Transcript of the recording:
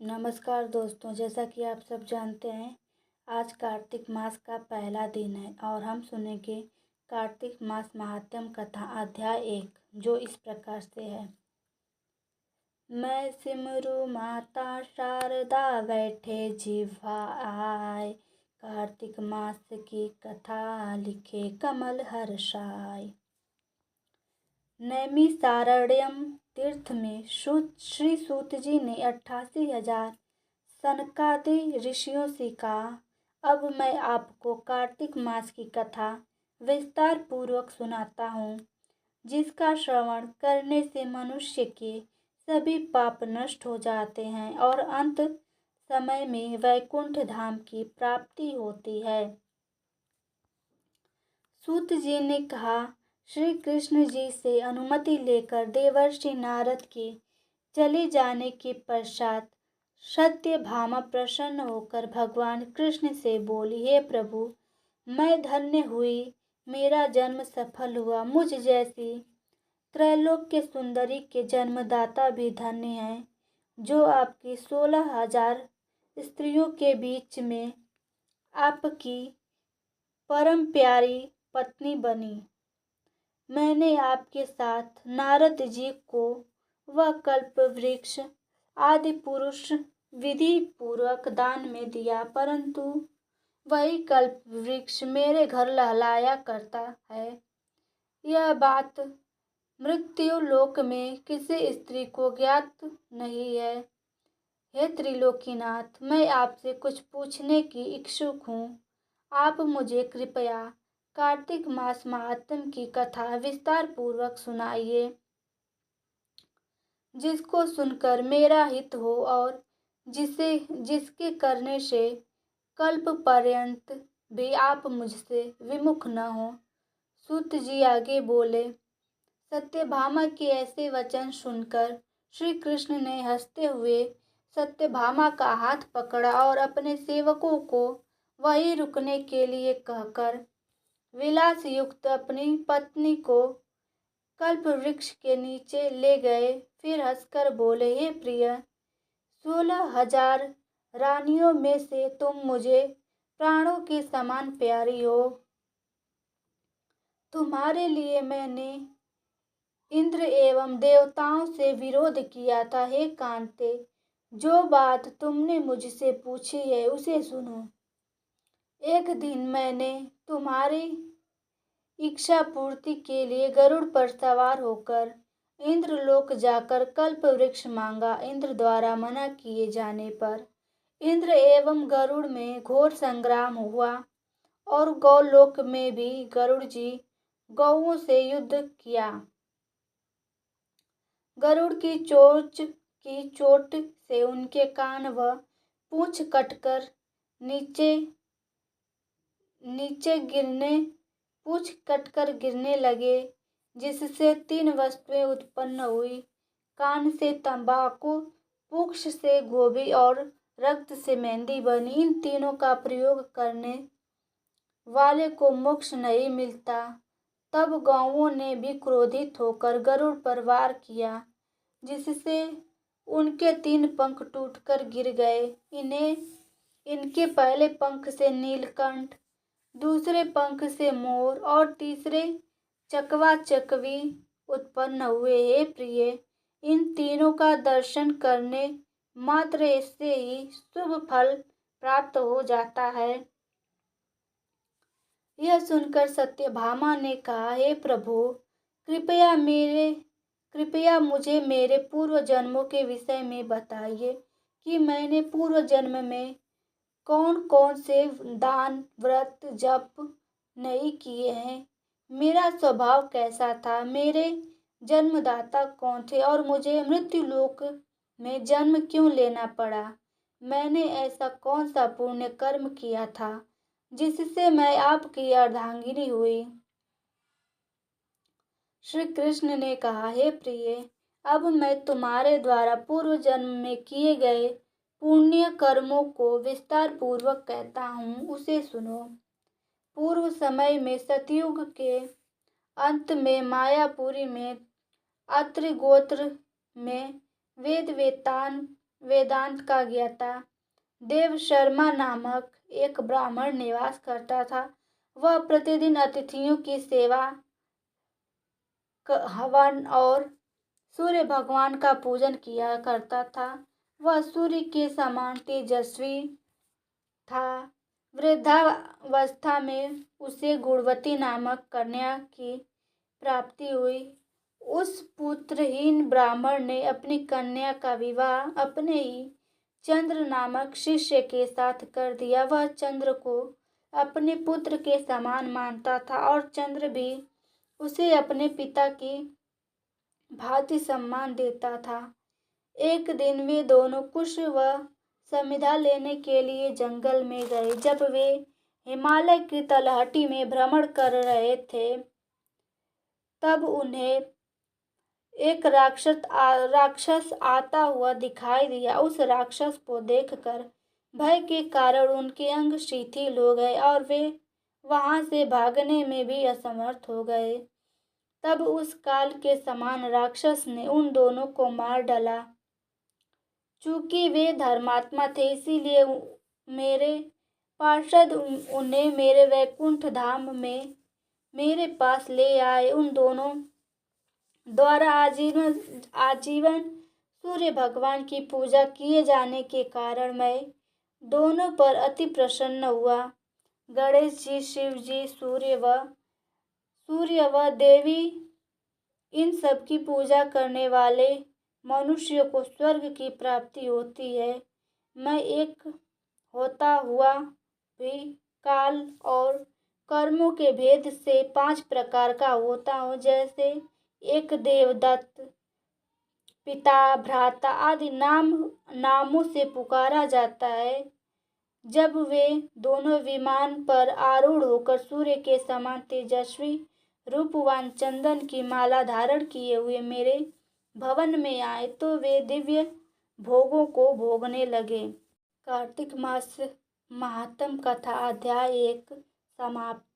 नमस्कार दोस्तों, जैसा कि आप सब जानते हैं, आज कार्तिक मास का पहला दिन है और हम सुनेंगे कार्तिक मास महात्म्य कथा अध्याय 1, जो इस प्रकार से है। मैं सिमरू माता शारदा बैठे जिह्वा आय, कार्तिक मास की कथा लिखे कमल हर्षाय। नैमिषारण्यम तीर्थ में श्री सूत जी ने 88,000 सनकादि ऋषियों से कहा, अब मैं आपको कार्तिक मास की कथा विस्तार पूर्वक सुनाता हूँ, जिसका श्रवण करने से मनुष्य के सभी पाप नष्ट हो जाते हैं और अंत समय में वैकुंठ धाम की प्राप्ति होती है। सूत जी ने कहा, श्री कृष्ण जी से अनुमति लेकर देवर्षि नारद के चले जाने के पश्चात सत्यभामा प्रसन्न होकर भगवान कृष्ण से बोली, हे प्रभु, मैं धन्य हुई, मेरा जन्म सफल हुआ। मुझ जैसी त्रैलोक्य सुंदरी के जन्मदाता भी धन्य हैं, जो आपकी 16,000 स्त्रियों के बीच में आपकी परम प्यारी पत्नी बनी। मैंने आपके साथ नारद जी को वह कल्प वृक्ष आदि पुरुष विधि पूर्वक दान में दिया, परंतु वही कल्प वृक्ष मेरे घर लहलाया करता है। यह बात मृत्यु लोक में किसी स्त्री को ज्ञात नहीं है। हे त्रिलोकीनाथ, मैं आपसे कुछ पूछने की इच्छुक हूँ। आप मुझे कृपया कार्तिक मास महात्म्य की कथा विस्तार पूर्वक सुनाइए, जिसको सुनकर मेरा हित हो और जिसके करने से कल्प पर्यंत भी आप मुझसे विमुख न हो। सूत जी आगे बोले, सत्यभामा के ऐसे वचन सुनकर श्री कृष्ण ने हंसते हुए सत्यभामा का हाथ पकड़ा और अपने सेवकों को वहीं रुकने के लिए कहकर विलास युक्त अपनी पत्नी को कल्प वृक्ष के नीचे ले गए। फिर हंसकर बोले, हे प्रिय, 16,000 रानियों में से तुम मुझे प्राणों के समान प्यारी हो। तुम्हारे लिए मैंने इंद्र एवं देवताओं से विरोध किया था। हे कांते, जो बात तुमने मुझसे पूछी है उसे सुनो। एक दिन मैंने तुम्हारी इच्छा पूर्ति के लिए गरुड़ पर सवार होकर इंद्रलोक जाकर कल्प वृक्ष मांगा। इंद्र द्वारा मना किए जाने पर इंद्र एवं गरुड़ में घोर संग्राम हुआ और गौलोक में भी गरुड़ जी गौओं से युद्ध किया। गरुड़ की चोट से उनके कान व पूंछ कटकर नीचे गिरने लगे, जिससे 3 वस्तुएं उत्पन्न हुई। कान से तंबाकू, पुक्ष से गोभी और रक्त से मेहंदी बनी। इन तीनों का प्रयोग करने वाले को मोक्ष नहीं मिलता। तब गौओं ने भी क्रोधित होकर गरुड़ पर वार किया, जिससे उनके 3 पंख टूटकर गिर गए। इनके पहले पंख से नीलकंठ, दूसरे पंख से मोर और तीसरे चकवा चकवी उत्पन्न हुए। हे प्रिय, इन तीनों का दर्शन करने मात्र इससे ही शुभ फल प्राप्त हो जाता है। यह सुनकर सत्यभामा ने कहा, हे प्रभु, कृपया मुझे मेरे पूर्व जन्मों के विषय में बताइए कि मैंने पूर्व जन्म में कौन कौन से दान, व्रत, जप नहीं किए हैं। मेरा स्वभाव कैसा था, मेरे जन्मदाता कौन थे और मुझे मृत्युलोक में जन्म क्यों लेना पड़ा। मैंने ऐसा कौन सा पुण्य कर्म किया था जिससे मैं आपकी अर्धांगिनी हुई। श्री कृष्ण ने कहा, हे प्रिय, अब मैं तुम्हारे द्वारा पूर्व जन्म में किए गए पुण्य कर्मों को विस्तार पूर्वक कहता हूँ, उसे सुनो। पूर्व समय में सतयुग के अंत में मायापुरी में अत्रि गोत्र में वेद वेतान वेदांत का ज्ञाता देव शर्मा नामक एक ब्राह्मण निवास करता था। वह प्रतिदिन अतिथियों की सेवा, हवन और सूर्य भगवान का पूजन किया करता था। वह सूर्य के समान तेजस्वी था। वृद्धावस्था में उसे गुणवती नामक कन्या की प्राप्ति हुई। उस पुत्रहीन ब्राह्मण ने अपनी कन्या का विवाह अपने ही चंद्र नामक शिष्य के साथ कर दिया। वह चंद्र को अपने पुत्र के समान मानता था और चंद्र भी उसे अपने पिता की भांति सम्मान देता था। एक दिन वे दोनों कुश व समिधा लेने के लिए जंगल में गए। जब वे हिमालय की तलहटी में भ्रमण कर रहे थे, तब उन्हें एक राक्षस आता हुआ दिखाई दिया। उस राक्षस को देखकर भय के कारण उनके अंग शिथिल हो गए और वे वहां से भागने में भी असमर्थ हो गए। तब उस काल के समान राक्षस ने उन दोनों को मार डाला। चूंकि वे धर्मात्मा थे, इसीलिए मेरे पार्षद उन्हें मेरे वैकुंठ धाम में मेरे पास ले आए। उन दोनों द्वारा आजीवन सूर्य भगवान की पूजा किए जाने के कारण मैं दोनों पर अति प्रसन्न हुआ। गणेश जी, शिव जी, सूर्य व देवी, इन सब की पूजा करने वाले मनुष्य को स्वर्ग की प्राप्ति होती है। मैं एक होता हुआ भी काल और कर्मों के भेद से 5 प्रकार का होता हूँ, जैसे एक देवदत्त, पिता, भ्राता आदि नामों से पुकारा जाता है। जब वे दोनों विमान पर आरूढ़ होकर सूर्य के समान तेजस्वी रूपवान चंदन की माला धारण किए हुए मेरे भवन में आए, तो वे दिव्य भोगों को भोगने लगे। कार्तिक मास महात्म कथा अध्याय 1 समाप्त।